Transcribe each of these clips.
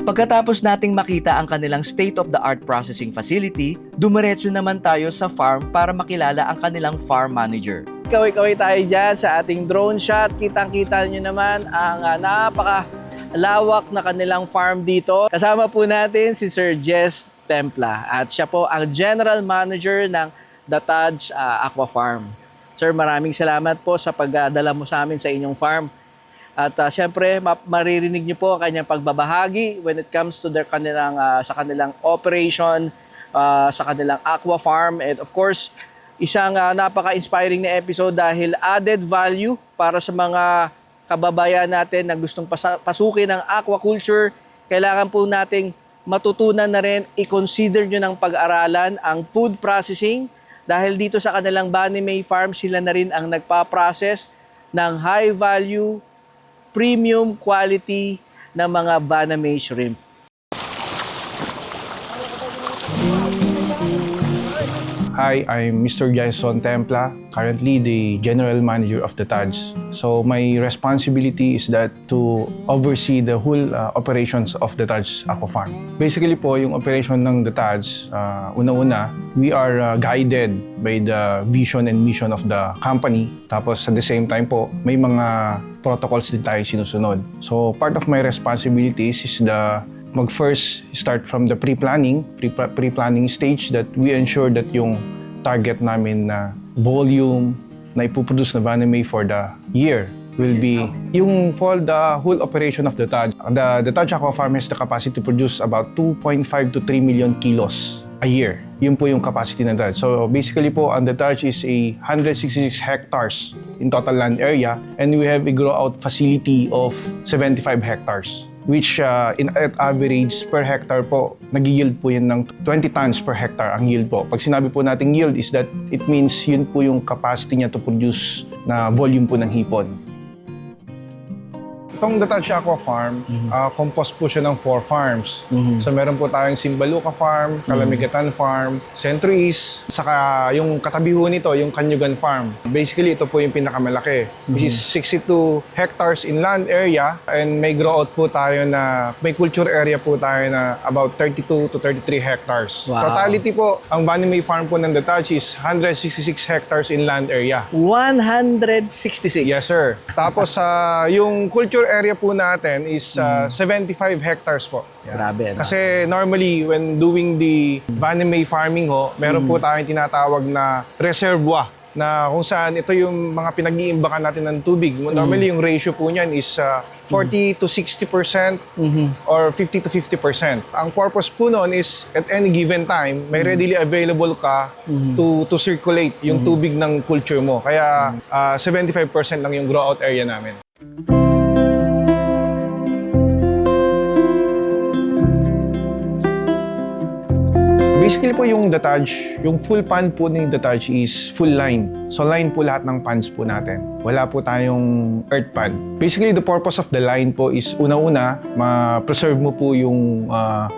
Pagkatapos nating makita ang kanilang state-of-the-art processing facility, dumiretso naman tayo sa farm para makilala ang kanilang farm manager. Kaway-kaway tayo dyan sa ating drone shot. Kitang-kita nyo naman ang napakalawak na kanilang farm dito. Kasama po natin si Sir Jess Templa at siya po ang General Manager ng The Taj Aqua Farm. Sir, maraming salamat po sa pagdala mo sa amin sa inyong farm. At syempre, maririnig niyo po ang kanyang pagbabahagi when it comes to sa kanilang operation, sa kanilang aqua farm. And of course, isang napaka-inspiring na episode dahil added value para sa mga kababayan natin na gustong pasukin ang aquaculture. Kailangan po nating matutunan na rin, i-consider nyo ng pag-aralan ang food processing dahil dito sa kanilang Bani May Farm, sila na rin ang nagpa-process ng high value premium quality na mga Banamay shrimp. Hi, I'm Mr. Jason Templa, currently the General Manager of the Taj. So my responsibility is that to oversee the whole operations of the Taj Aqua Farm. Basically po, yung operation ng the Taj, una-una, we are guided by the vision and mission of the company. Tapos at the same time po, may mga protocols din tayo sinusunod. So part of my responsibilities is mag-first start from the pre-planning stage that we ensure that yung target namin na volume na ipuproduce na Banamay for the year will be yung for the whole operation of the Taj. The Taj Aqua Farm has the capacity to produce about 2.5 to 3 million kilos a year. Yun po yung capacity ng Taj. So basically po, ang the Taj is 166 hectares in total land area and we have a grow-out facility of 75 hectares. Which at average per hectare po, nag-yield po yun ng 20 tons per hectare ang yield po. Pag sinabi po nating yield is that it means yun po yung capacity niya to produce na volume po ng hipon. Itong The Taj Aqua Farm, composed po siya ng 4 farms. So meron po tayong Simbaluca Farm, Kalamigatan Farm, Centro East, saka yung katabi ho nito, yung Kanyugan Farm. Basically, ito po yung pinakamalaki, which is 62 hectares in land area and may grow out po tayo may culture area po tayo na about 32 to 33 hectares. Wow. Totality po, ang Banamay Farm po ng The Taj is 166 hectares in land area. 166? Yes, sir. Tapos yung culture area po natin is 75 hectares po. Grabe. Kasi normally, when doing the Banamay farming meron po tayong tinatawag na reservoir na kung saan ito yung mga pinag-iimbakan natin ng tubig. Normally, yung ratio po niyan is 40 to 60% or 50 to 50%. Ang purpose po noon is at any given time, may readily available ka to circulate yung tubig ng culture mo. Kaya 75% lang yung grow-out area namin. Basically po yung The Taj, yung full pan po ng The Taj is full line. So line po lahat ng pans po natin. Wala po tayong earth pan. Basically the purpose of the line po is una-una, ma-preserve mo po yung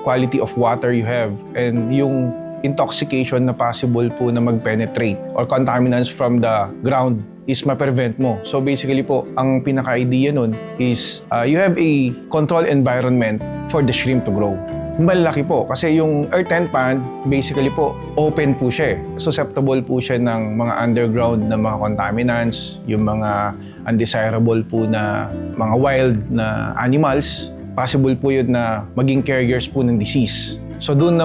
quality of water you have and yung intoxication na possible po na mag-penetrate or contaminants from the ground is ma-prevent mo. So basically po, ang pinaka-idea nun is you have a controlled environment for the shrimp to grow. Malaki po kasi yung earthen pan basically po open po siya. Susceptible po siya ng mga underground na mga contaminants, yung mga undesirable po na mga wild na animals. Possible po yun na maging carriers po ng disease. So doon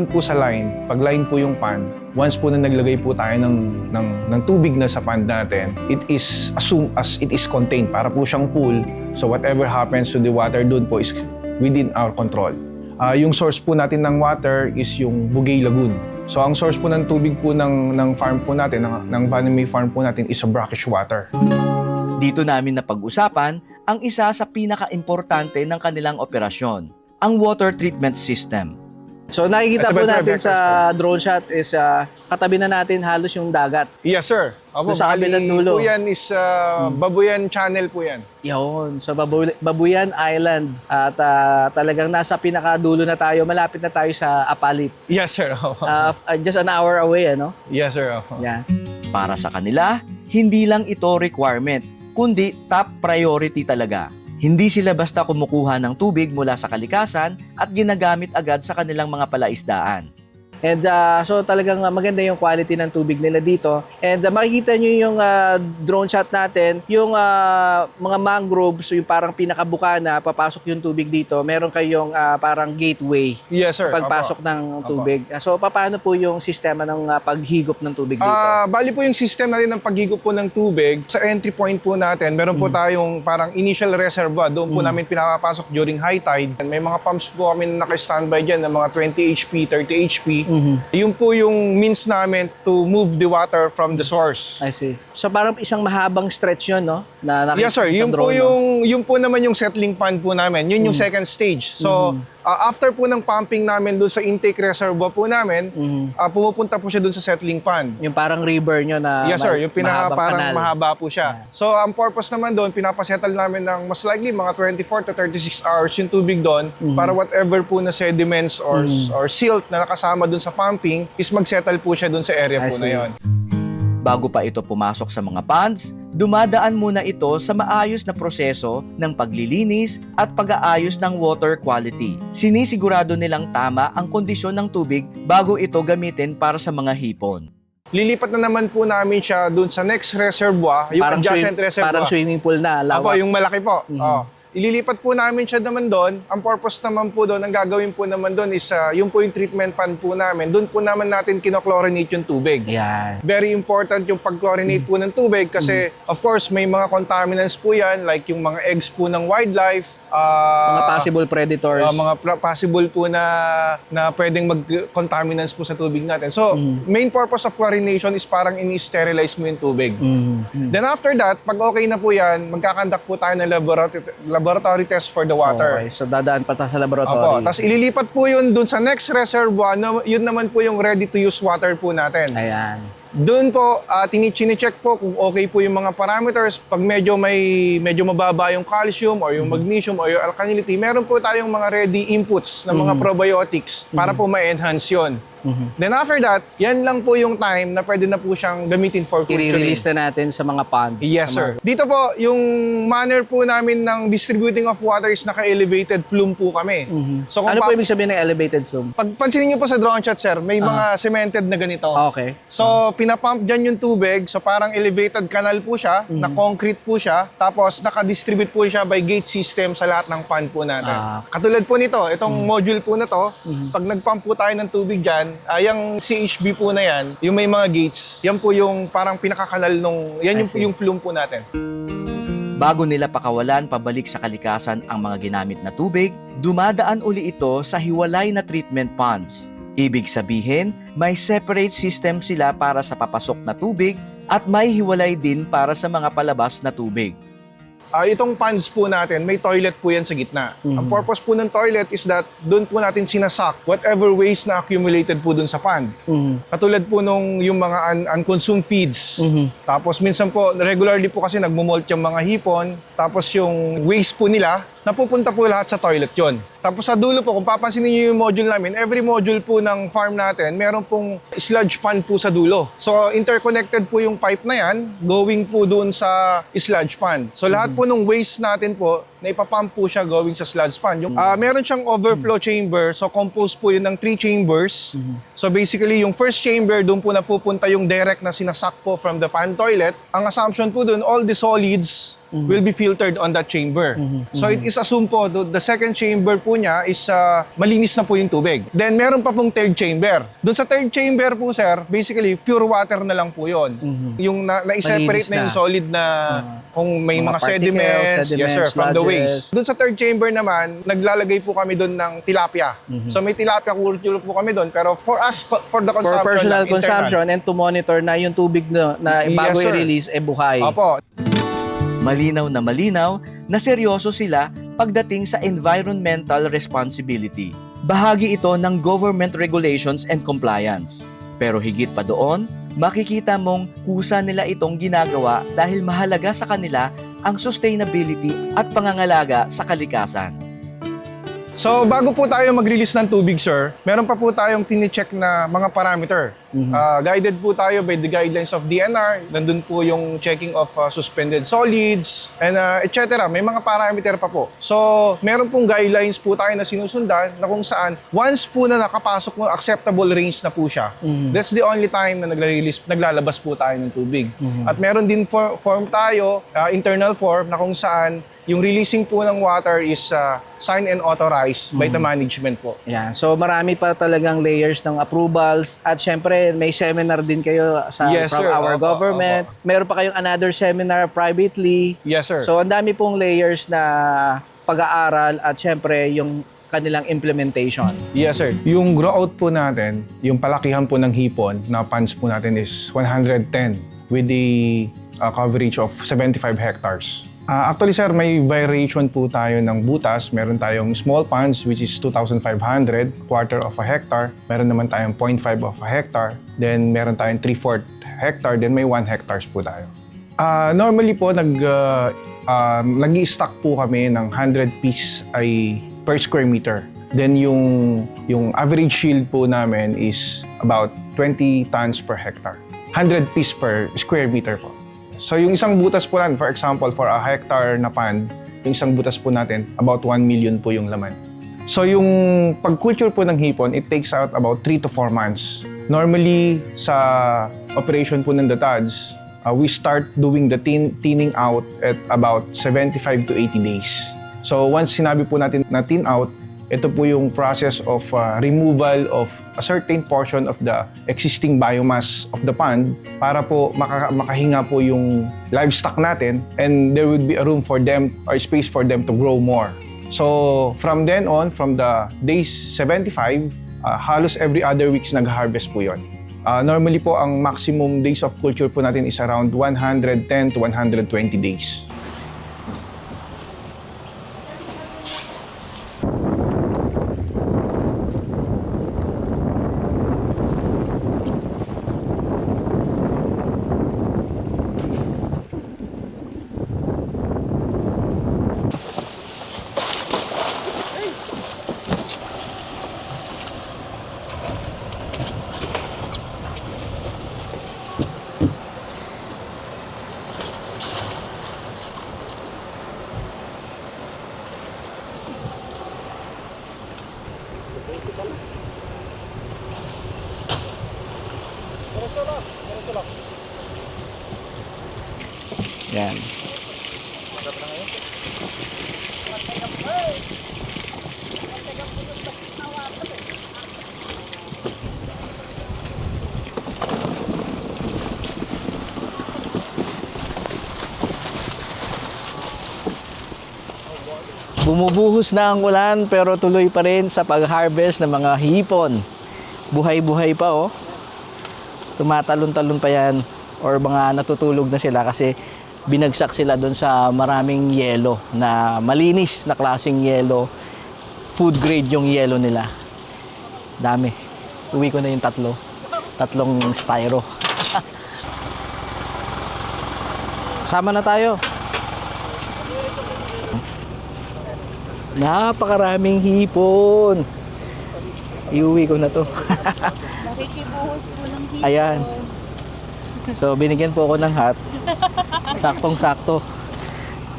po sa line, pag line po yung pan, once po na naglagay po tayo ng tubig na sa pan natin, it is assumed as it is contained para po siyang pool. So whatever happens to the water doon po is within our control. Yung source po natin ng water is yung Bugay Lagoon. So ang source po ng tubig po ng farm po natin, ng Banamay farm po natin is a brackish water. Dito namin napag-usapan ang isa sa pinaka-importante ng kanilang operasyon, ang water treatment system. So nakikita po natin sa drone shot is katabi na natin halos yung dagat. Yes, sir. Opo, sa kabilang dulo. Po yan is Babuyan Channel po yan. Yun, sa Babuyan Island. At talagang nasa pinakadulo na tayo, malapit na tayo sa Apalit. Yes, sir. Just an hour away, ano? Yes, sir. Yeah. Para sa kanila, hindi lang ito requirement, kundi top priority talaga. Hindi sila basta kumukuha ng tubig mula sa kalikasan at ginagamit agad sa kanilang mga palaisdaan. And so talagang maganda yung quality ng tubig nila dito. And makikita nyo yung drone shot natin, yung mga mangroves, yung parang pinakabukana, papasok yung tubig dito. Meron kayong parang gateway Yes, sir. pagpasok ng tubig. So paano po yung sistema ng paghigop ng tubig dito? Bali po yung system na rin ng paghigop po ng tubig. Sa entry point po natin, meron po tayong parang initial reservoir. Doon po namin pinapasok during high tide. May mga pumps po kami na naka-standby dyan ng mga 20 HP, 30 HP. Yun po yung means namin to move the water from the source. I see. So parang isang mahabang stretch yun, no? Na Yes, sir. sa Yun po drone, no? yun po naman yung settling pond po namin. Yun yung second stage. So, after po ng pumping namin doon sa intake reservoir po namin, pumupunta po siya doon sa settling pond. Yung parang river nyo na Yes, sir. Yung mahabang parang kanal. mahaba po siya. So, ang purpose naman doon, pinapasettle namin ng most likely mga 24 to 36 hours yung tubig doon para whatever po na sediments or silt na nakasama doon sa pumping is magsettle po siya doon sa area I po na see. yon. Bago pa ito pumasok sa mga ponds, dumadaan muna ito sa maayos na proseso ng paglilinis at pag-aayos ng water quality. Sinisigurado nilang tama ang kondisyon ng tubig bago ito gamitin para sa mga hipon. Lilipat na naman po namin siya doon sa next reservoir, yung adjacent reservoir. Parang swimming pool na, Apo, lawak. yung malaki po. Ililipat po namin siya naman doon. Ang purpose naman po doon, ang gagawin po naman doon is yung po yung treatment pond po namin. Doon po naman natin kinochlorinate yung tubig. Yan. Very important yung pag-chlorinate po ng tubig kasi of course may mga contaminants po yan like yung mga eggs po ng wildlife, Mga possible predators. possible po na pwedeng mag-contaminants po sa tubig natin. So, main purpose of chlorination is parang ini-sterilize mo yung tubig. Then after that, pag okay na po yan, magkakandak po tayo ng laboratory test for the water. Okay, so dadaan pa sa Opo. laboratory. Tapos ililipat po yun dun sa next reservoir, yun naman po yung ready-to-use water po natin. Ayan. Doon po, chine-check po kung okay po yung mga parameters. Pag medyo mababa yung calcium or yung magnesium or yung alkalinity, meron po tayong mga ready inputs ng mga probiotics para po ma-enhance yun. Then after that, yan lang po yung time na pwede na po siyang gamitin for filtering. I-release na natin sa mga ponds. Yes, sa sir. Dito po, yung manner po namin ng distributing of water is naka-elevated plume po kami. So, Ano po ibig sabihin ng elevated flume? pag pansinin niyo po sa drone shot, sir, may mga cemented na ganito. Okay. So, pinapump dyan yung tubig. So, parang elevated canal po siya, na concrete po siya. Tapos, naka-distribute po siya by gate system sa lahat ng pond po natin. Katulad po nito, itong module po na to, pag nag-pump po tayo ng tubig dyan, yung CHB po na yan, yung may mga gates, yan po yung parang pinakakanal nung, yan yung plume po natin. Bago nila pakawalan pabalik sa kalikasan ang mga ginamit na tubig, dumadaan uli ito sa hiwalay na treatment ponds. Ibig sabihin, may separate system sila para sa papasok na tubig at may hiwalay din para sa mga palabas na tubig. Itong ponds po natin, may toilet po yan sa gitna. Ang purpose po ng toilet is that doon po natin sinasak whatever waste na accumulated po doon sa pond. Katulad po nung yung mga unconsumed feeds. Tapos minsan po, regularly po kasi nagmumolt yung mga hipon. Tapos yung waste po nila, napupunta po lahat sa toilet yon. Tapos sa dulo po, kung papansinin niyo yung module namin, every module po ng farm natin, meron pong sludge pond po sa dulo. So interconnected po yung pipe na yan, going po doon sa sludge pond. So lahat po ng waste natin po, na ipapump po siya going sa sludge pond. Meron siyang overflow chamber, so composed po yun ng 3 chambers. So basically, yung first chamber, doon po napupunta yung direct na sinasak po from the pond toilet. Ang assumption po doon, all the solids will be filtered on that chamber. So it is assumed po, the second chamber po niya is malinis na po yung tubig. Then meron pa pong third chamber. Doon sa third chamber po, sir, basically, pure water na lang po yun. Yung na-separate na yung solid na kung may mga sediments, yes sir, from the waste. Doon sa third chamber naman, naglalagay po kami doon ng tilapia. So may tilapia culture po kami doon, pero for us, for the consumption, For personal internal. consumption and to monitor na yung tubig na bago Yes, sir. i-release, buhay. Opo. Malinaw na seryoso sila pagdating sa environmental responsibility. Bahagi ito ng government regulations and compliance. Pero higit pa doon, makikita mong kusa nila itong ginagawa dahil mahalaga sa kanila ang sustainability at pangangalaga sa kalikasan. So, bago po tayo mag-release ng tubig, sir, meron pa po tayong tinicheck na mga parameter. Guided po tayo by the guidelines of DNR. Nandun po yung checking of suspended solids, and etc. May mga parameter pa po. So, meron pong guidelines po tayo na sinusundan na kung saan, once po na nakapasok mo, acceptable range na po siya. That's the only time na naglalabas po tayo ng tubig. At meron din form tayo, internal form, na kung saan yung releasing po ng water is signed and authorized by the management po. Yan. So marami pa talagang layers ng approvals at syempre may seminar din kayo sa Yes, from sir. our Opo, government. Meron pa kayong another seminar privately. Yes, sir. So ang dami pong layers na pag-aaral at syempre yung kanilang implementation. Yes, sir. Yung grow out po natin, yung palakihan po ng hipon na ponds po natin is 110 with the coverage of 75 hectares. Actually, sir, may variation po tayo ng butas. Meron tayong small ponds which is 2,500, quarter of a hectare. Meron naman tayong 0.5 of a hectare. Then meron tayong 3/4 hectare. Then may 1 hectares po tayo. Normally po, nag-i-stock po kami ng 100 piece ay per square meter. Then yung average yield po namin is about 20 tons per hectare. 100 piece per square meter po. So yung isang butas po natin, for example, for a hectare na pond, yung isang butas po natin, about 1 million po yung laman. So yung pag-culture po ng hipon, it takes out about 3 to 4 months. Normally, sa operation po ng DATADS, we start doing the thinning out at about 75 to 80 days. So once sinabi po natin na thin out, ito po yung process of removal of a certain portion of the existing biomass of the pond para po makahinga po yung livestock natin, and there would be a room for them or space for them to grow more. So from then on, from the days 75, halos every other weeks nag-harvest po yun. Normally po, ang maximum days of culture po natin is around 110 to 120 days. Yan. Bumubuhos na ang ulan pero tuloy pa rin sa pag-harvest ng mga hipon. Buhay-buhay pa oh. Tumatalon-talon pa yan or mga natutulog na sila kasi binagsak sila doon sa maraming yelo na malinis na klaseng yelo. Food grade yung yelo nila. Dami. Uwi ko na yung tatlong styro. Sama na tayo. Napakaraming hipon. Iuwi ko na to. Nakikibuhos po ng hipon. Ayan. So, binigyan po ako ng hat. Saktong-sakto.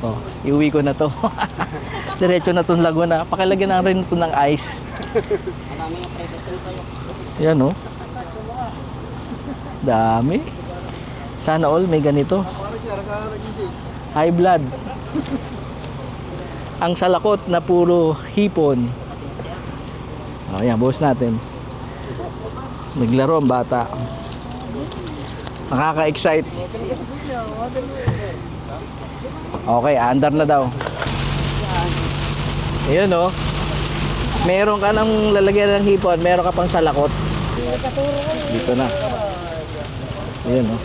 Oh, iuwi ko na to. Diretso na itong Laguna. Pakilagyan na rin ito ng ice. Yan oh. Dami. Sana all may ganito. High blood. Ang salakot na puro hipon. O, yan, buhos natin. Naglaro ang bata. Nakaka-excite. Okay, andar na daw. Ayun o. Meron ka ng lalagyan ng hipon, meron ka pang salakot. Dito na. Ayun o.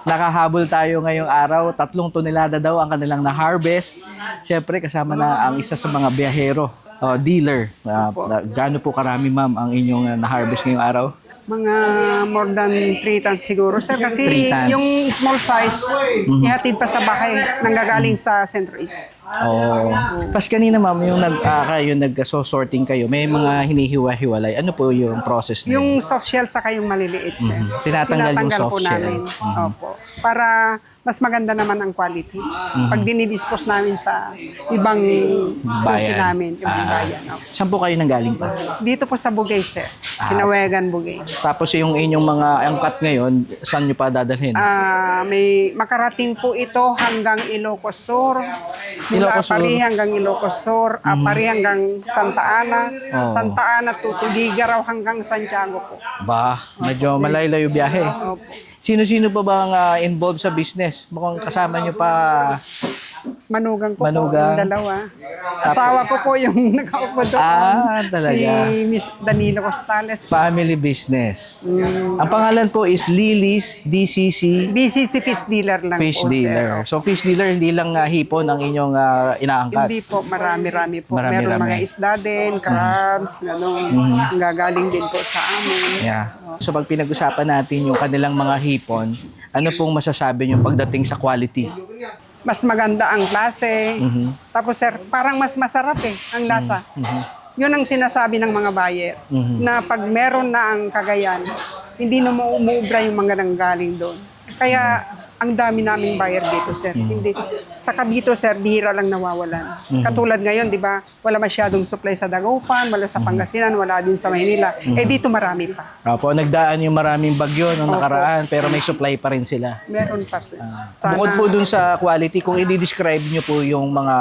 Nakahabol tayo ngayong araw. 3 tonelada daw ang kanilang na-harvest. Siyempre, kasama na ang isa sa mga biyahero dealer. Gaano po karami, ma'am, ang inyong na-harvest ngayong araw? Mga more than 3 tons siguro, sir. Kasi 3 tons. yung small size, ihatid pa sa bahay, nanggagaling sa Centro East. Oo. Tapos kanina, ma'am, yung kayo nag-sorting kayo, may mga hinihiwa-hiwalay. Ano po yung process na Yung soft shell saka yung maliliit, sir. Tinatanggal yung soft po shell. namin. Opo. Para mas maganda naman ang quality. Pag dinidispose namin sa ibang suki namin, ibang bayan. Opo. Saan po kayo nanggaling pa? Dito po sa Bugay, sir. Kinawegan, Bugay. Tapos yung inyong mga angkat ngayon, saan nyo pa dadalhin? May makarating po ito hanggang Ilocos Sur. Mula Ilocos Sur. Apari hanggang Ilocos Sur, Apari hanggang Santa Ana, Santa Ana to Tuligaraw hanggang Santiago po. Ba, medyo malayo-layo biyahe. Opo. Sino-sino pa ba ang involved sa business? Mukhang kasama nyo pa. Manugang ko Manugang. po, yung dalawa. Asawa ko po yung nakaupo doon. Talaga. Si Miss Danilo Costales. Family business. Ang pangalan po is Lily's DCC BCC Fish Dealer lang Fish po, sir. Dealer. So fish dealer, hindi lang hipon ang inyong inaangkat. Hindi po, marami-rami po. Marami-rami. Meron mga isda din, crabs, gano'n. Gagaling din po sa amin. Yeah. So pag pinag-usapan natin yung kanilang mga hipon, ano pong masasabi nyo pagdating sa quality? Mas maganda ang klase. Tapos sir, parang mas masarap ang lasa. Yun ang sinasabi ng mga buyer. Na pag meron na ang Cagayan, hindi na umuubra yung mga nanggaling doon. Kaya ang dami naming buyer dito, sir. Hindi. Saka dito, sir, bihira lang nawawalan. Katulad ngayon, di ba, wala masyadong supply sa Dagupan, wala sa Pangasinan, wala din sa Maynila. Eh dito marami pa. Opo, nagdaan yung maraming bagyo nung nakaraan, pero may supply pa rin sila. Meron pa, sir. Bukod po dun sa quality, kung i-describe nyo po yung mga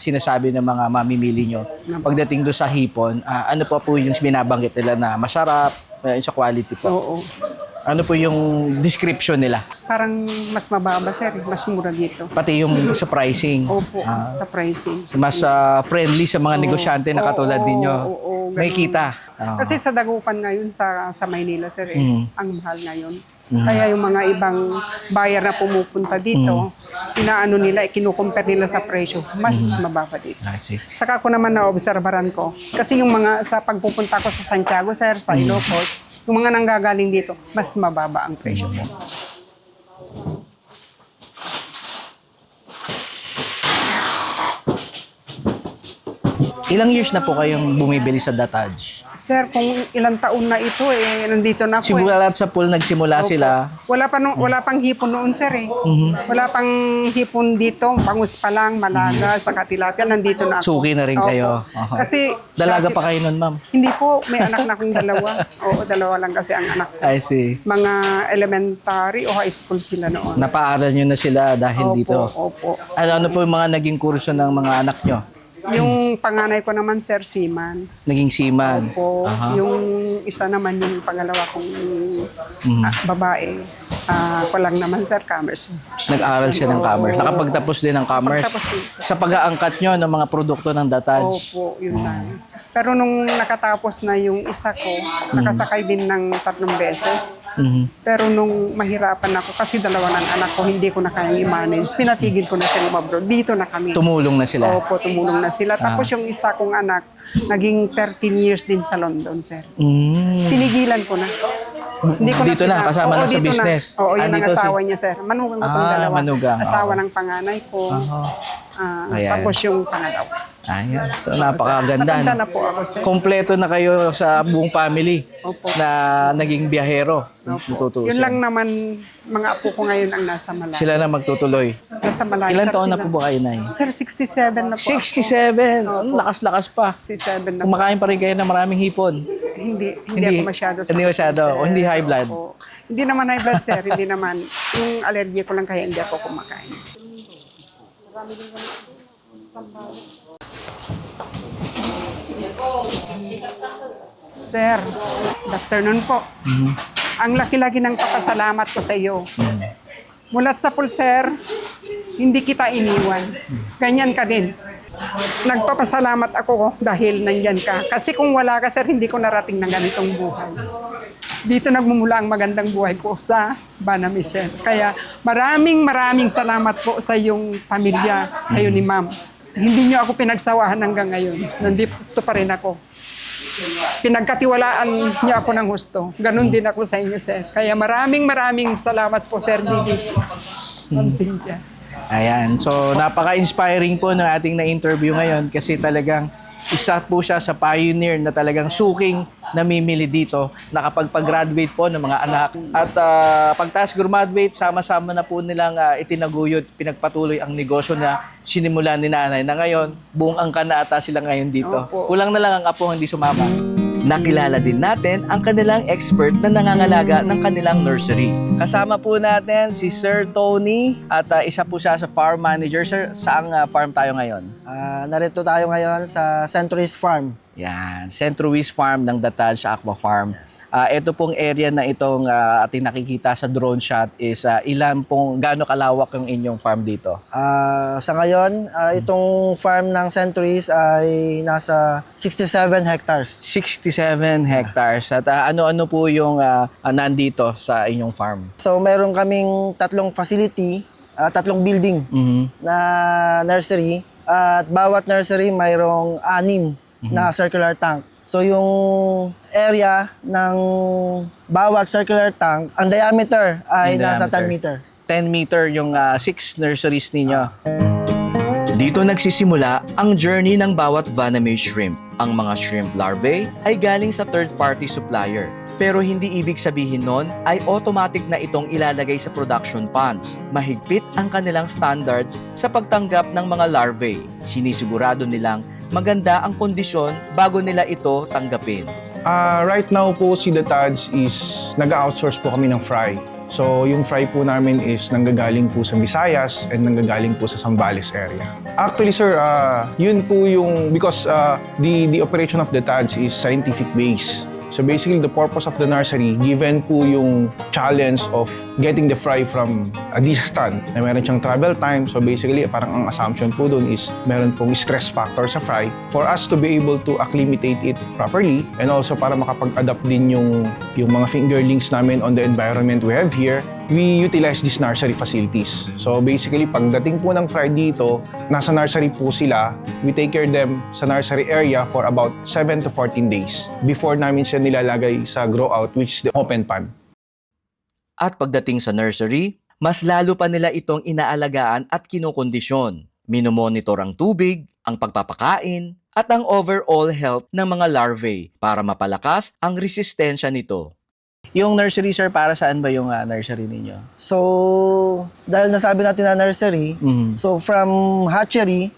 sinasabi ng mga mamimili nyo pagdating doon sa hipon, ano pa po yung binabanggit nila na masarap, sa quality po? Oo. Ano po yung description nila? Parang mas mababa, sir. Mas mura dito. Pati yung sa pricing. Opo, sa pricing. Mas friendly sa mga negosyante na katulad ninyo. Oo, May ganun. kita. Oo. Kasi sa Dagupan ngayon, sa Maynila, sir, ang mahal ngayon. Kaya yung mga ibang buyer na pumupunta dito, inaano nila, kinukumpare nila sa presyo, mas mababa dito. I see. Saka ko naman na-obserbaran ko, kasi yung mga, sa pagpupunta ko sa Santiago, sir, sa Ilocos, yung mga nanggagaling dito, mas mababa ang presyo po. Ilang years na po kayong bumibili sa Dataj? Sir, kung ilang taon na ito, nandito na po. Simula sa pool nagsimula sila. Wala pang hipon noon, sir, Wala pang hipon dito, bangus pa lang, malaga, saka tilapia, nandito na ako. Suki na rin Opo. kayo. Aha. Kasi Dalaga pa kayo nun, ma'am? Hindi po, may anak na akong dalawa. Oo, dalawa lang kasi ang anak ko. I see. Mga elementary o high school sila noon. Napaaral nyo na sila dahil Opo, dito. opo. Ano po yung mga naging kurso ng mga anak nyo? Yung panganay ko naman, sir, seaman. Naging seaman. Opo. Yung isa naman, yung pangalawa kong babae. Ko lang naman, sir, commerce. Nag-aral siya ng commerce. Nakapagtapos din ng commerce. Nakapagtapos din. Sa pag-aangkat nyo ng mga produkto ng Dataj. Opo, yun lang. Pero nung nakatapos na yung isa ko, nakasakay din ng 3 beses. Pero nung mahirapan ako, kasi dalawa ng anak ko, hindi ko na kayang i-manage. Pinatigil ko na siya abroad. Dito na kami. Tumulong na sila. Opo, tumulong na sila. Tapos yung isa kong anak, naging 13 years din sa London, sir. Pinigilan ko na. Hindi ko Dito na, kasama na sa dito business. Oo, yun ang Dito asawa niya, sir. Manugang ko itong dalawa. manugang. Asawa ng panganay ko. Ayan. Tapos yung pangalawa. Ayan. So, napakaganda. Matanda na po ako, sir. Kompleto na kayo sa buong family Opo. na naging biyahero. Tutusin. Yun lang naman, mga apo ko ngayon ang nasa Malayo. Sila na magtutuloy. Nasa Malayo. Ilan sir, taon na sila. po ba kayo, Nay? Sir, 67 na po. 67! Ang lakas-lakas pa. 67 na po. Kumakain pa rin kayo ng maraming hipon. Hindi ako masyado. Hindi masyado. O hindi high blood. Opo. Hindi naman high blood, sir. Hindi naman. Yung allergy ko lang kaya hindi ako kumakain. Sir, good afternoon po. Ang laki-laki ng papasalamat ko sa iyo. Mulat sa pool, sir, hindi kita iniwan. Ganyan ka din. Nagpapasalamat ako dahil nandyan ka. Kasi kung wala ka, sir, hindi ko narating ng ganitong buhay. Dito nagmumula ang magandang buhay ko sa Banami, sir. Kaya maraming salamat po sa iyong pamilya, kayo ni ma'am. hindi niyo ako pinagsawahan hanggang ngayon. Nandito pa rin ako. Pinagkatiwalaan niyo ako ng husto. Ganon din ako sa inyo, sir. Kaya maraming salamat po, Sir Didi. Ma'am Cynthia. Ayan. So, napaka-inspiring po ng ating na-interview ngayon kasi talagang isa po siya sa pioneer na talagang suking namimili dito, nakapagpag-graduate po ng mga anak. At pagtas graduate, sama-sama na po nilang itinaguyod, pinagpatuloy ang negosyo na sinimulan ni nanay na ngayon, buong angka na ata sila ngayon dito. Opo. Kulang na lang ang apo hindi sumama. Nakilala din natin ang kanilang expert na nangangalaga ng kanilang nursery. Kasama po natin si Sir Tony at isa po siya sa farm manager. Sir, saang farm tayo ngayon? Narito tayo ngayon sa Centuries Farm. Yan, Centuries Farm ng Dataj Aqua Farm. Ito pong area na itong ating nakikita sa drone shot is gaano kalawak yung inyong farm dito? Sa ngayon, itong farm ng Centuries ay nasa 67 hectares. 67 hectares. At ano-ano po yung nandito sa inyong farm? So meron kaming tatlong facility, tatlong building na nursery. At bawat nursery mayroong 6 na circular tank. So yung area ng bawat circular tank, ang diameter ay nasa 10 meter. 10 meter yung 6 nurseries ninyo. Dito nagsisimula ang journey ng bawat Vanamay shrimp. Ang mga shrimp larvae ay galing sa third-party supplier. Pero hindi ibig sabihin nun ay automatic na itong ilalagay sa production ponds. Mahigpit ang kanilang standards sa pagtanggap ng mga larvae. Sinisigurado nilang maganda ang kondisyon bago nila ito tanggapin. Right now po si The Tads is nag-outsource po kami ng fry. So yung fry po namin is nanggagaling po sa Visayas and nanggagaling po sa Zambales area. Actually sir, yun po yung because the operation of The Tads is scientific based. So basically, the purpose of the nursery, given po yung challenge of getting the fry from a distant, na meron siyang travel time. So basically, parang ang assumption po dun is meron pong stress factor sa fry for us to be able to acclimate it properly and also para makapag-adapt din yung mga fingerlings namin on the environment we have here. We utilize these nursery facilities. So basically, pagdating po ng fry dito, nasa nursery po sila. We take care of them sa nursery area for about 7 to 14 days before namin siya nilalagay sa grow out, which is the open pan. At pagdating sa nursery, mas lalo pa nila itong inaalagaan at kinokondisyon. Minomonitor ang tubig, ang pagpapakain, at ang overall health ng mga larvae para mapalakas ang resistensya nito. Yung nursery, sir, para saan ba yung nursery ninyo? So, dahil nasabi natin na nursery, so from hatchery,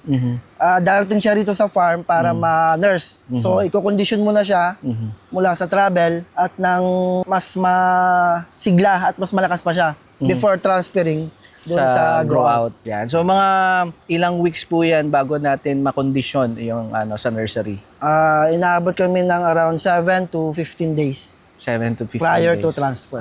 darating siya rito sa farm para ma-nurse. So, i-condition mo na siya mula sa travel at nang mas masigla at mas malakas pa siya before transferring doon sa grow out. Yan. So, mga ilang weeks po yan bago natin makondisyon yung sa nursery? Inaabot kami ng around 7 to 15 days. 7 to 15 prior days. to transfer.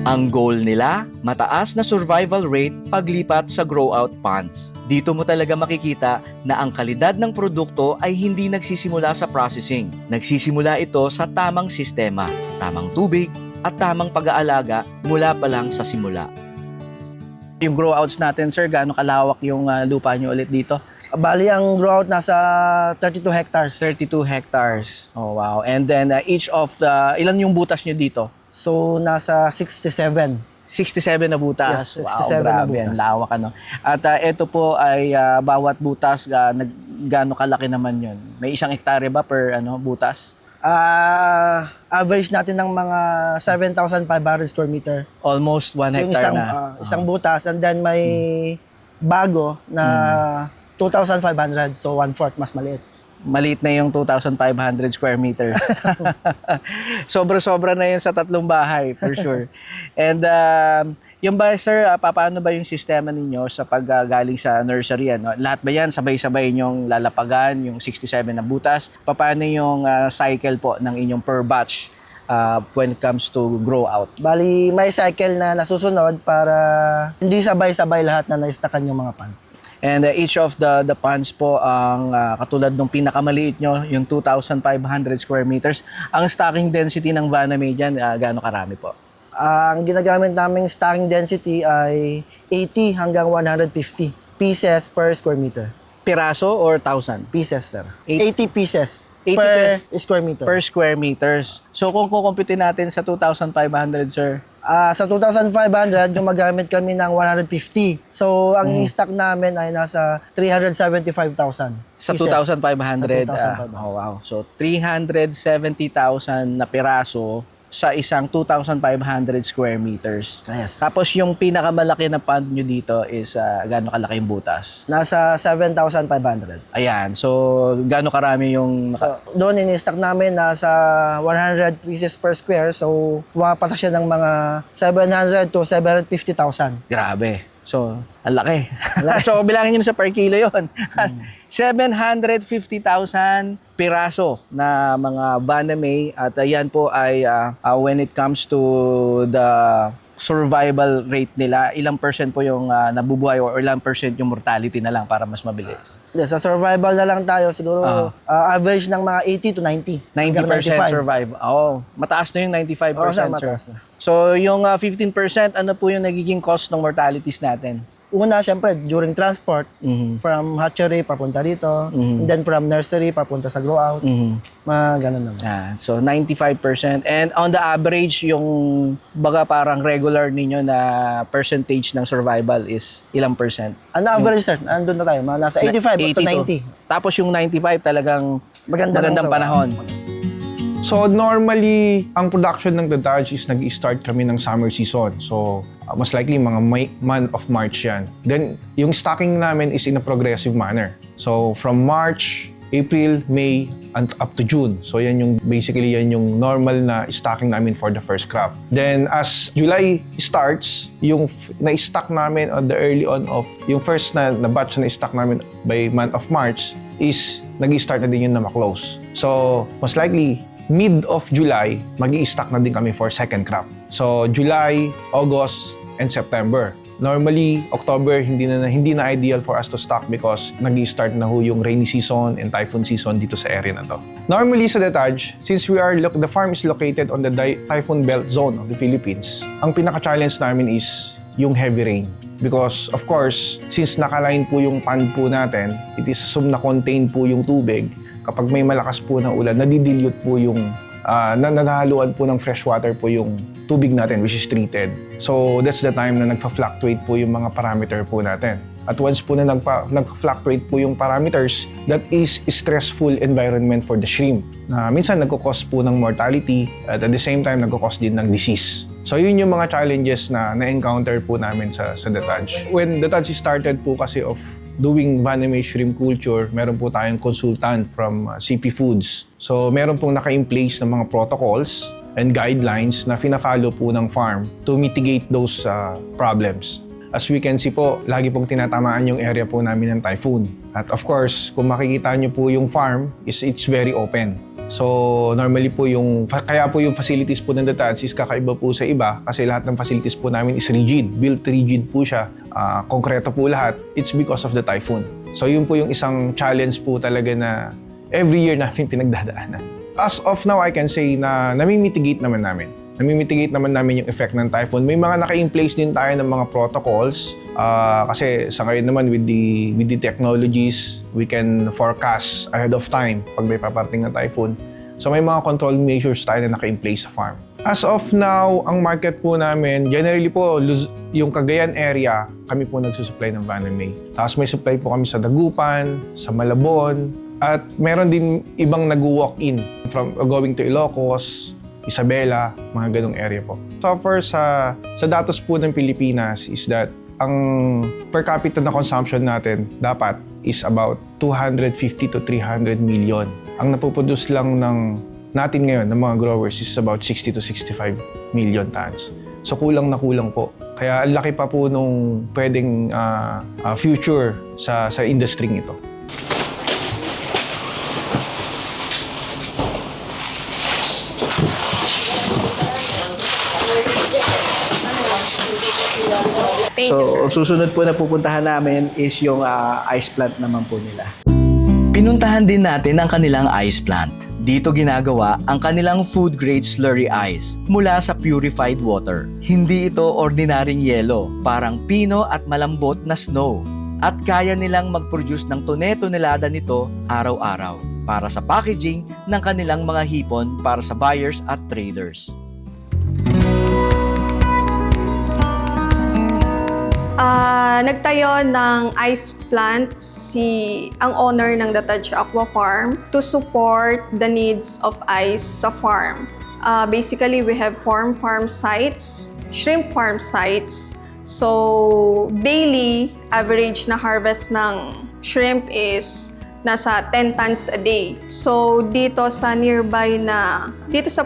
Ang goal nila, mataas na survival rate paglipat sa grow-out ponds. Dito mo talaga makikita na ang kalidad ng produkto ay hindi nagsisimula sa processing. Nagsisimula ito sa tamang sistema, tamang tubig, at tamang pag-aalaga mula pa lang sa simula. Yung grow-outs natin, sir, gaano kalawak yung lupa nyo ulit dito? Bali, ang grow out nasa 32 hectares. 32 hectares. Oh, wow. And then each of ilan yung butas nyo dito? So, nasa 67. 67 na butas. Yes, 67 wow, na grabe. butas. Ang lawak, ano. At ito po ay bawat butas, gaano kalaki naman yun? May 1 hektarya ba per butas? Average natin ng mga 7,500 square meter. Almost 1 Yung hectare isang, na. isang butas. And then may bago na 2,500. So, 1/4 mas maliit. Maliit na yung 2,500 square meter. Sobra-sobra na yun sa 3 bahay, for sure. And yung ba, sir, paano ba yung sistema ninyo sa paggaling sa nursery? Lahat ba yan sabay-sabay nyong lalapagan, yung 67 na butas? Paano yung cycle po ng inyong per batch when it comes to grow out? Bali, may cycle na nasusunod para hindi sabay-sabay lahat na na-stackan yung mga pan. And each of the ponds po, ang katulad ng pinakamaliit nyo, yung 2,500 square meters, ang stocking density ng Vanamay dyan, gaano karami po? Ang ginagamit naming stocking density ay 80 hanggang 150. pieces per square meter. Piraso or 1,000? Pieces, sir. 80 80 pieces 80 per square meter. Per square meters. So kung kukumpitin natin sa 2,500, sir, Sa 2,500, gumagamit kami ng 150. So, ang stock namin ay nasa 375,000. sa pieces. 2,500. Sa 2,500. Oh, wow. So 370,000 na piraso sa isang 2,500 square meters. Yes. Tapos yung pinakamalaki na pond nyo dito is gaano kalaki yung butas? Nasa 7,500. Ayan. So gaano karami yung... So, doon in-stock namin nasa 100 pieces per square. So, pumapatak siya ng mga 700 to 750,000. Grabe. So, ang laki. So, bilangin nyo na sa per kilo yun. 750,000 piraso na mga Vanamay. At ayan po ay when it comes to the survival rate nila, ilang percent po yung nabubuhay or ilang percent yung mortality na lang para mas mabilis? Sa survival na lang tayo, siguro average ng mga 80 to 90. 90% survive. Oo. Mataas na yung 95%, Oo, sir, sir. mataas na. So, yung 15%, ano po yung nagiging cost ng mortalities natin? Una, syempre, during transport, from hatchery papunta dito, and then from nursery papunta sa grow out, mga ganun naman. So 95%. And on the average, yung baga parang regular ninyo na percentage ng survival is ilang percent? Ano average, sir? Andun na tayo, mga nasa 85 up to 90. Tapos yung 95 talagang magandang sa- panahon. So normally, ang production ng Dadaj is nag-start kami ng summer season. So most likely mga month of March yan. Then yung stocking namin is in a progressive manner. So from March, April, May, and up to June. So yan yung basically yan yung normal na stocking namin for the first crop. Then as July starts, yung na-stock namin on the early on of yung first na batch na stock namin by month of March is nag-start na din yun na ma-close. So most likely mid of July, mag-i-stock na din kami for second crop. So July, August, and September. Normally, October hindi na ideal for us to stock because nag-i-start na ho yung rainy season and typhoon season dito sa area na to. Normally sa Dadaj, since the farm is located on the typhoon belt zone of the Philippines, ang pinaka-challenge namin is yung heavy rain. Because of course, since nakaline po yung pond po natin, it is assumed na contain po yung tubig. Kapag may malakas po na ulan, nadidilute po yung, nanahaluan po ng fresh water po yung tubig natin, which is treated. So that's the time na nagpa-fluctuate po yung mga parameter po natin. At once po na nagpa-fluctuate po yung parameters, that is stressful environment for the shrimp. Minsan nagkukos po ng mortality at the same time nagkukos din ng disease. So yun yung mga challenges na na-encounter po namin sa Dadaj. When Dadaj started po kasi of doing Vanamay shrimp culture, meron po tayong consultant from CP Foods. So meron pong naka-in place ng mga protocols and guidelines na fina-follow po ng farm to mitigate those problems. As we can see po, lagi pong tinatamaan yung area po namin ng typhoon. At of course, kung makikita nyo po yung farm, it's very open. So normally po kaya po yung facilities po ng Dadaj is kakaiba po sa iba kasi lahat ng facilities po namin is rigid. Built rigid po siya. Konkreto po lahat. It's because of the typhoon. So yun po yung isang challenge po talaga na every year namin pinagdadaanan. As of now, I can say na nami-mitigate naman namin. Nami-mitigate naman namin yung effect ng typhoon. May mga naka-in-place din tayo ng mga protocols kasi sa ngayon naman with the technologies, we can forecast ahead of time pag may paparating na typhoon. So may mga control measures tayo na naka-in-place sa farm. As of now, ang market po namin, generally po, yung Cagayan area, kami po nagsusupply ng Vanamay. Tapos may supply po kami sa Dagupan, sa Malabon, at meron din ibang nag-walk-in from going to Ilocos, Isabela, mga ganong area po. So far sa datos po ng Pilipinas is that ang per capita na consumption natin dapat is about 250 to 300 million. Ang napoproduce lang natin ngayon ng mga growers is about 60 to 65 million tons. So kulang na kulang po. Kaya ang laki pa po nung pwedeng future sa industry ito. So, susunod po na pupuntahan namin is yung ice plant naman po nila. Pinuntahan din natin ang kanilang ice plant. Dito ginagawa ang kanilang food-grade slurry ice mula sa purified water. Hindi ito ordinaryong yelo, parang pino at malambot na snow. at kaya nilang mag-produce ng tone-tonelada nito araw-araw para sa packaging ng kanilang mga hipon para sa buyers at traders. Nagtayo ng ice plant ang owner ng The Taj Aqua Farm to support the needs of ice sa farm. Basically, we have farm sites, shrimp farm sites. So, daily average na harvest ng shrimp is nasa 10 tons a day. So, dito sa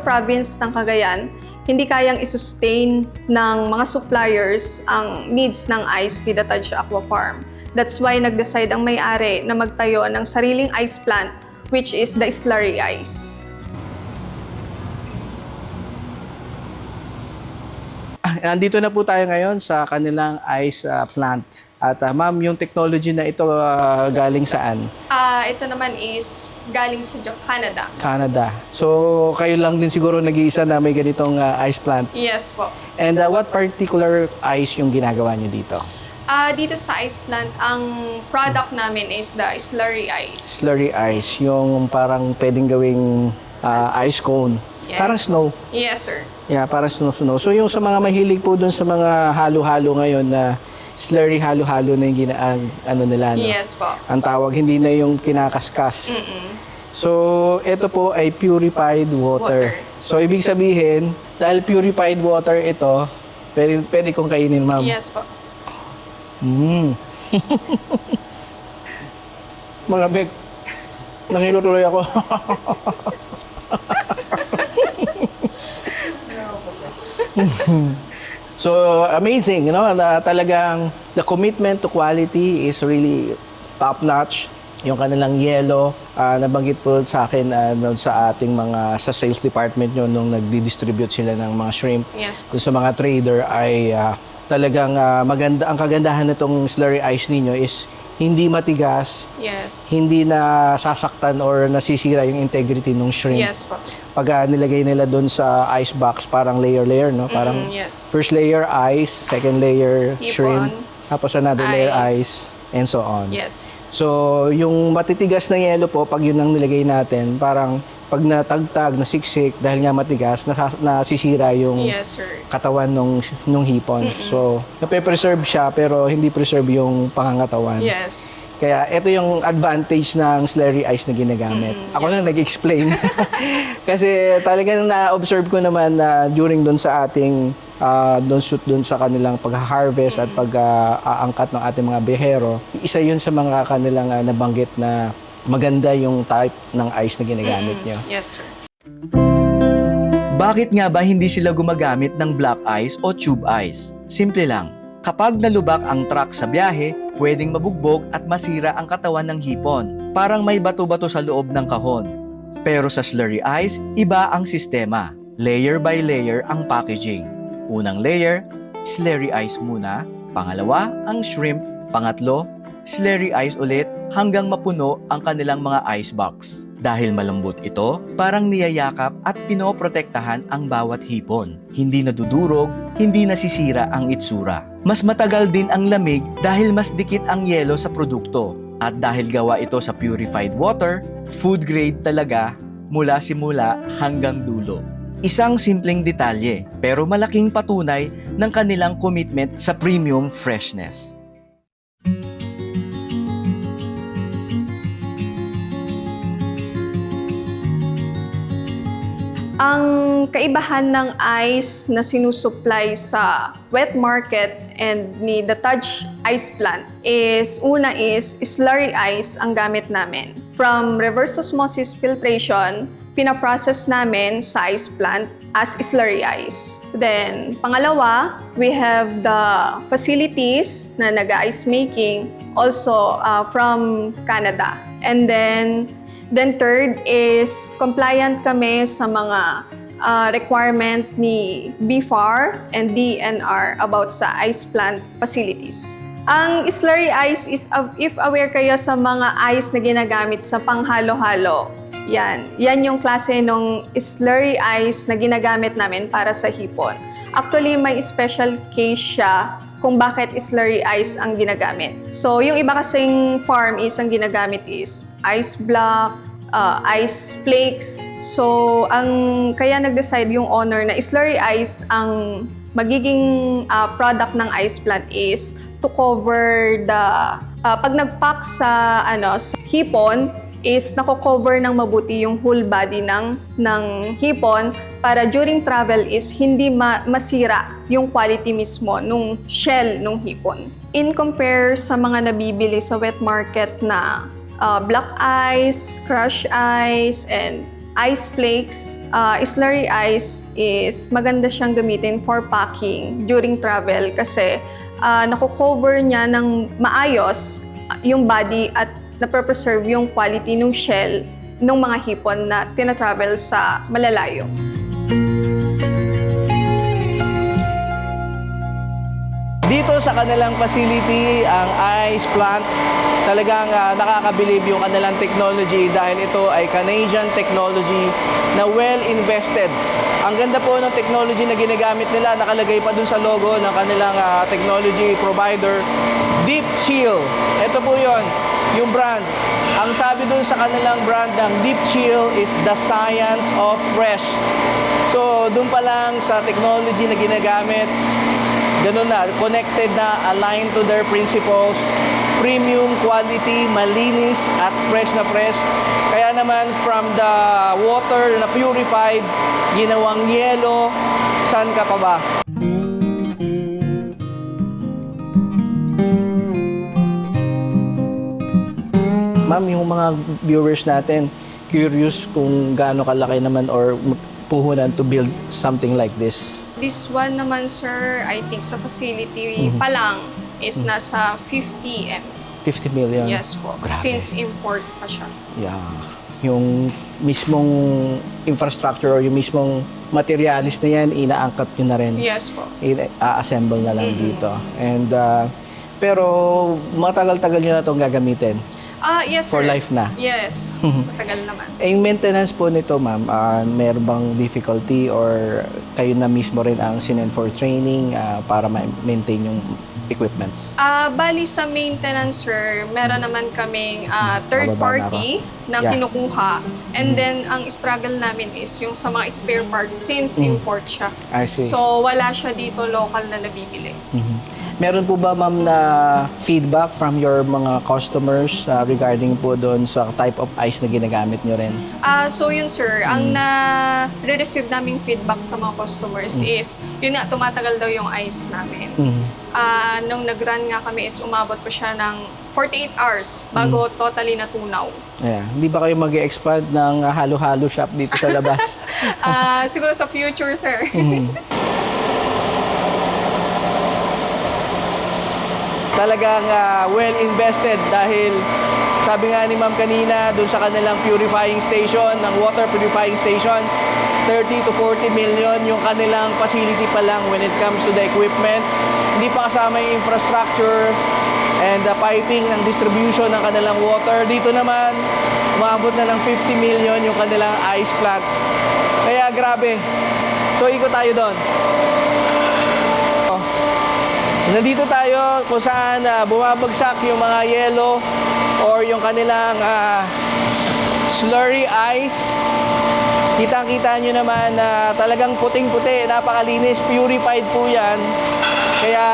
province ng Cagayan, hindi kayang i-sustain ng mga suppliers ang needs ng ice ni The Taj Aqua Farm. That's why nag-decide ang may-ari na magtayo ng sariling ice plant, which is the Slurry Ice. Nandito na po tayo ngayon sa kanilang ice plant. At ma'am, yung technology na ito galing saan? Ito naman is galing sa Canada. Canada. So, kayo lang din siguro nag-iisa na may ganitong ice plant. Yes po. And what particular ice yung ginagawa niyo dito? Dito sa ice plant, ang product namin is the Slurry Ice. Slurry ice, yung parang pwedeng gawing ice cone. Yes. Parang snow. Yes, sir. Yeah, parang snow. So, yung sa mga mahilig po dun sa mga halo-halo ngayon na slurry halo-halo na yung ano nila, no? Yes po. Ang tawag, hindi na yung kinakaskas. So, ito po ay purified water. So, ibig sabihin, dahil purified water ito, pwede kong kainin, ma'am. Yes po. Mga bek, nangilo tuloy ako. So, amazing, you know, na talagang the commitment to quality is really top-notch. Yung kanilang yellow, nabanggit po sa akin doon sa ating sa sales department nyo nung nagdi-distribute sila ng mga shrimp. Yes. Doon sa mga trader ay talagang maganda. Ang kagandahan nitong slurry ice ninyo is hindi matigas, Yes. hindi na sasaktan or nasisira yung integrity ng shrimp. Yes po. Pag nilagay nila doon sa ice box, parang layer, no? Parang yes. first layer ice, second layer Hipon, shrimp, tapos another layer ice. ice, and so on. Yes. So, yung matitigas na yelo po, pag yun ang nilagay natin, parang pag natagtag, nasiksik, dahil nga matigas, nasisira yung Yes, sir. katawan nung hipon. So, nape-preserve siya, pero hindi preserve yung pangangatawan. Yes. Kaya ito yung advantage ng slurry ice na ginagamit. Ako na nag-explain. Kasi talagang na-observe ko naman na during doon sa ating doon sa kanilang pag-harvest at pag-aangkat ng ating mga behero, isa yun sa mga kanilang nabanggit na maganda yung type ng ice na ginagamit nyo. Yes, sir. Bakit nga ba hindi sila gumagamit ng black ice o tube ice? Simple lang. Kapag nalubak ang truck sa biyahe, pwedeng mabugbog at masira ang katawan ng hipon. Parang may bato-bato sa loob ng kahon. Pero sa slurry ice, iba ang sistema. Layer by layer ang packaging. Unang layer, slurry ice muna. Pangalawa, ang shrimp. Pangatlo, slurry ice ulit hanggang mapuno ang kanilang mga ice box. Dahil malambot ito, parang niyayakap at pinoprotektahan ang bawat hipon. Hindi nadudurog, hindi nasisira ang itsura. Mas matagal din ang lamig dahil mas dikit ang yelo sa produkto. At dahil gawa ito sa purified water, food grade talaga mula simula hanggang dulo. Isang simpleng detalye pero malaking patunay ng kanilang commitment sa premium freshness. Ang kaibahan ng ice na sinusupply sa wet market and ni The Taj Ice Plant is, una is slurry ice ang gamit namin. From reverse osmosis filtration, pinaprocess namin sa ice plant as slurry ice. Then, pangalawa, we have the facilities na nag-ice making also from Canada. And then third is compliant kami sa mga requirement ni BFAR and DNR about sa ice plant facilities. Ang slurry ice is, if aware kayo sa mga ice na ginagamit sa panghalo-halo, yan yung klase ng slurry ice na ginagamit namin para sa hipon. Actually, may special case siya kung bakit slurry ice ang ginagamit. So, yung iba kasing farm is ang ginagamit is ice block, ice flakes. So, kaya nag-decide yung owner na slurry ice ang magiging product ng ice plant is to cover the pag nag-pack sa sa hipon is nako-cover ng mabuti yung whole body ng hipon para during travel is hindi masira yung quality mismo nung shell nung hipon. In compare sa mga nabibili sa wet market na black ice, crush ice, and ice flakes, slurry ice is maganda siyang gamitin for packing during travel kasi nako-cover niya ng maayos yung body at na-preserve yung quality ng shell ng mga hipon na tina-travel sa malalayo. Dito sa kanilang facility, ang ice plant, talagang nakakabilib yung kanilang technology dahil ito ay Canadian technology na well invested. Ang ganda po ng technology na ginagamit nila, nakalagay pa dun sa logo ng kanilang technology provider, Deep Chill. Ito po yon, yung brand. Ang sabi dun sa kanilang brand ng Deep Chill is the science of fresh. So, dun pa lang sa technology na ginagamit, ganun na, connected na, aligned to their principles, premium quality, malinis at fresh na fresh. Kaya naman from the water na purified, ginawang yelo, saan ka pa ba? Ma'am, yung mga viewers natin, curious kung gaano kalaki naman or puhunan to build something like this. This one naman, sir, I think sa facility pa lang is nasa 50 M. 50 million? Yes po. Grabe. Since import pa siya. Yeah. Yung mismong infrastructure or yung mismong materialis na yan, inaangkat nyo na rin. Yes po. I-assemble na lang dito. And, pero matagal-tagal nyo na itong gagamitin. Yes, sir. For life na. Yes. Matagal naman. Yung maintenance po nito, ma'am, meron bang difficulty or kayo na mismo rin ang sinend for training para ma-maintain yung equipments? Bali sa maintenance, sir, meron naman kaming third Bababa na party na Yeah. kinukuha. And then, ang struggle namin is yung sa mga spare parts since import siya. I see. So, wala siya dito local na nabibili. Meron po ba, ma'am, na feedback from your mga customers regarding po doon sa type of ice na ginagamit nyo rin? So yun, sir, ang na-receive naming feedback sa mga customers is, yun nga, tumatagal daw yung ice namin. Nung nag-run nga kami is umabot po siya ng 48 hours bago totally natunaw. Yeah. Hindi ba kayo mag-expand ng halo-halo shop dito sa labas? Siguro sa future, sir. Talagang well invested dahil sabi nga ni ma'am kanina doon sa kanilang purifying station, ng water purifying station, 30 to 40 million yung kanilang facility pa lang when it comes to the equipment. Hindi pa kasama yung infrastructure and the piping ng distribution ng kanilang water. Dito naman, umabot na ng 50 million yung kanilang ice plant. Kaya grabe. So ikot tayo doon. Nandito tayo kung saan bumabagsak yung mga yelo or yung kanilang slurry ice. Kitang-kita nyo naman na talagang puting-puti, napakalinis, purified po yan. Kaya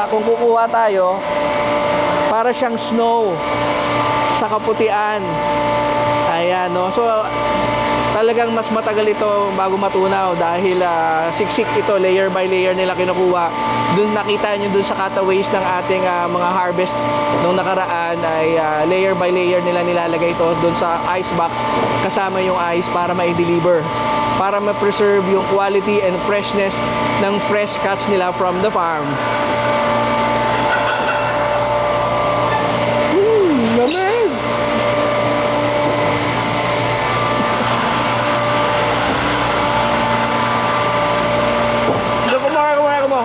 kung kukuha tayo, para siyang snow sa kaputian. Ayan, no? So, talagang mas matagal ito bago matunaw dahil siksik ito, layer by layer nila kinukuha. Doon nakita nyo doon sa cutaways ng ating mga harvest nung nakaraan ay layer by layer nila nilalagay ito doon sa ice box kasama yung ice para ma-deliver, para ma-preserve yung quality and freshness ng fresh cuts nila from the farm. Lamig! Kumakain ko mo.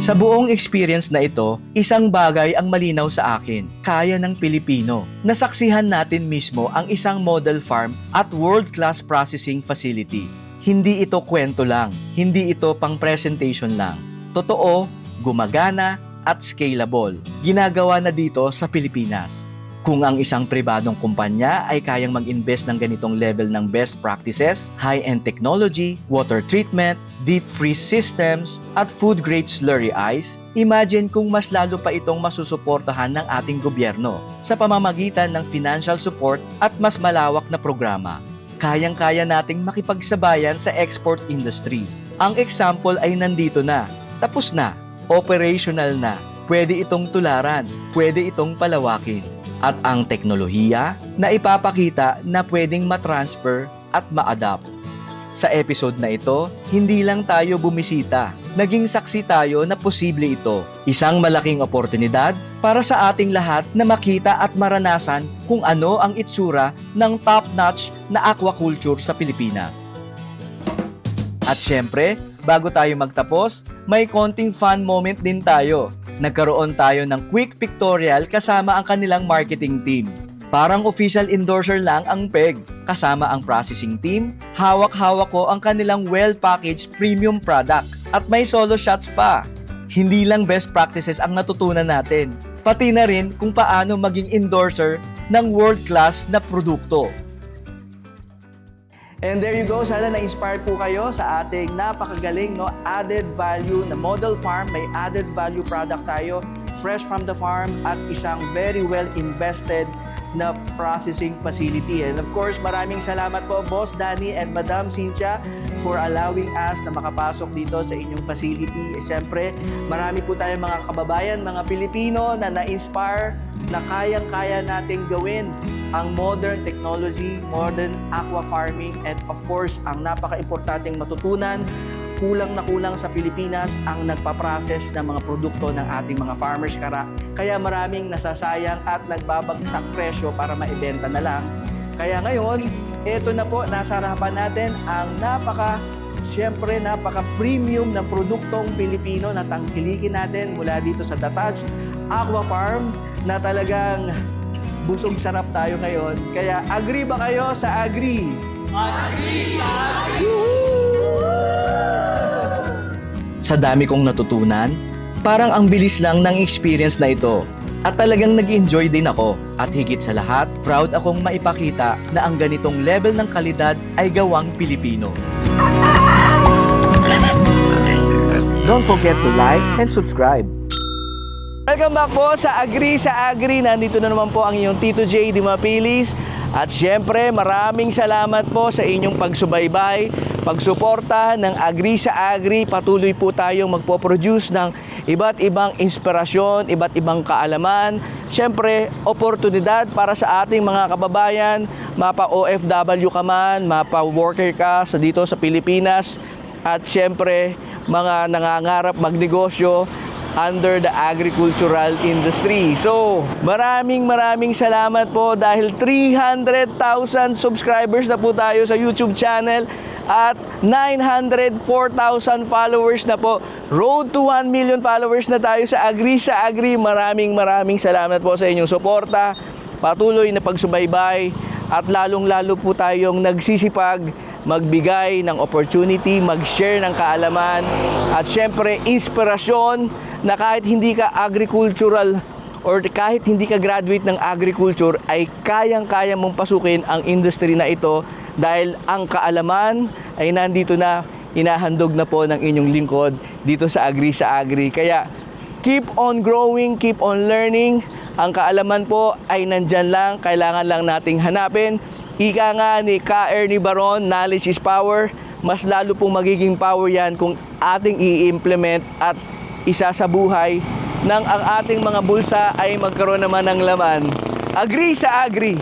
Sa buong experience na ito, isang bagay ang malinaw sa akin, kaya ng Pilipino. Nasaksihan natin mismo ang isang model farm at world-class processing facility. Hindi ito kwento lang, hindi ito pang presentation lang. Totoo, gumagana at scalable. Ginagawa na dito sa Pilipinas. Kung ang isang pribadong kumpanya ay kayang mag-invest ng ganitong level ng best practices, high-end technology, water treatment, deep freeze systems, at food-grade slurry ice, imagine kung mas lalo pa itong masusuportahan ng ating gobyerno sa pamamagitan ng financial support at mas malawak na programa. Kayang-kaya nating makipagsabayan sa export industry. Ang example ay nandito na, tapos na, operational na, pwede itong tularan, pwede itong palawakin. At ang teknolohiya na ipapakita na pwedeng matransfer at ma-adapt. Sa episode na ito, hindi lang tayo bumisita. Naging saksi tayo na posible ito. Isang malaking oportunidad para sa ating lahat na makita at maranasan kung ano ang itsura ng top-notch na aquaculture sa Pilipinas. At syempre, bago tayo magtapos, may konting fun moment din tayo. Nagkaroon tayo ng quick pictorial kasama ang kanilang marketing team. Parang official endorser lang ang PEG. Kasama ang processing team, hawak-hawak ko ang kanilang well-packaged premium product. At may solo shots pa. Hindi lang best practices ang natutunan natin, pati na rin kung paano maging endorser ng world-class na produkto. And there you go, sana na-inspire po kayo sa ating napakagaling added value na model farm. May added value product tayo, fresh from the farm at isang very well invested na processing facility. And of course, maraming salamat po Boss Danny and Madam Cynthia for allowing us na makapasok dito sa inyong facility. Siyempre, marami po tayong mga kababayan, mga Pilipino na na-inspire na kayang-kaya nating gawin ang modern technology, modern aqua farming, and of course, ang napaka-importanting matutunan, kulang na kulang sa Pilipinas ang nagpa-process ng mga produkto ng ating mga farmers. Kaya maraming nasasayang at nagbabagsak presyo para maibenta na lang. Kaya ngayon, ito na po, nasa harapan natin ang napaka-premium na produktong Pilipino na tangkilikin natin mula dito sa Datach Aqua Farm na talagang busog sarap tayo ngayon. Kaya agree ba kayo sa agree? Agree! Sa dami kong natutunan, parang ang bilis lang ng experience na ito. At talagang nag-enjoy din ako. At higit sa lahat, proud akong maipakita na ang ganitong level ng kalidad ay gawang Pilipino. Don't forget to like and subscribe. Welcome back po sa Agri sa Agri. Nandito na naman po ang inyong Tito J. Di Mapilis. At syempre, maraming salamat po sa inyong pagsubaybay, pagsuporta ng Agri sa Agri. Patuloy po tayong magpo-produce ng iba't ibang inspirasyon, iba't ibang kaalaman. Syempre, oportunidad para sa ating mga kababayan, mapa-OFW ka man, mapa-worker ka dito sa Pilipinas. At syempre, mga nangangarap magnegosyo under the agricultural industry. So, maraming salamat po dahil 300,000 subscribers na po tayo sa YouTube channel at 904,000 followers na po. Road to 1 million followers na tayo sa Agri sa Agri. Maraming salamat po sa inyong suporta, patuloy na pagsubaybay at lalong-lalo po tayong nagsisipag magbigay ng opportunity, mag-share ng kaalaman at syempre inspirasyon na kahit hindi ka agricultural or kahit hindi ka graduate ng agriculture ay kayang-kaya mong pasukin ang industry na ito dahil ang kaalaman ay nandito na, inahandog na po ng inyong lingkod dito sa Agri sa Agri. Kaya keep on growing, keep on learning. Ang kaalaman po ay nandyan lang, kailangan lang nating hanapin. Ika nga ni Ka Ernie Baron, knowledge is power. Mas lalo pong magiging power yan kung ating i-implement at isa sa buhay nang ang ating mga bulsa ay magkaroon naman ng laman. Agri sa Agri!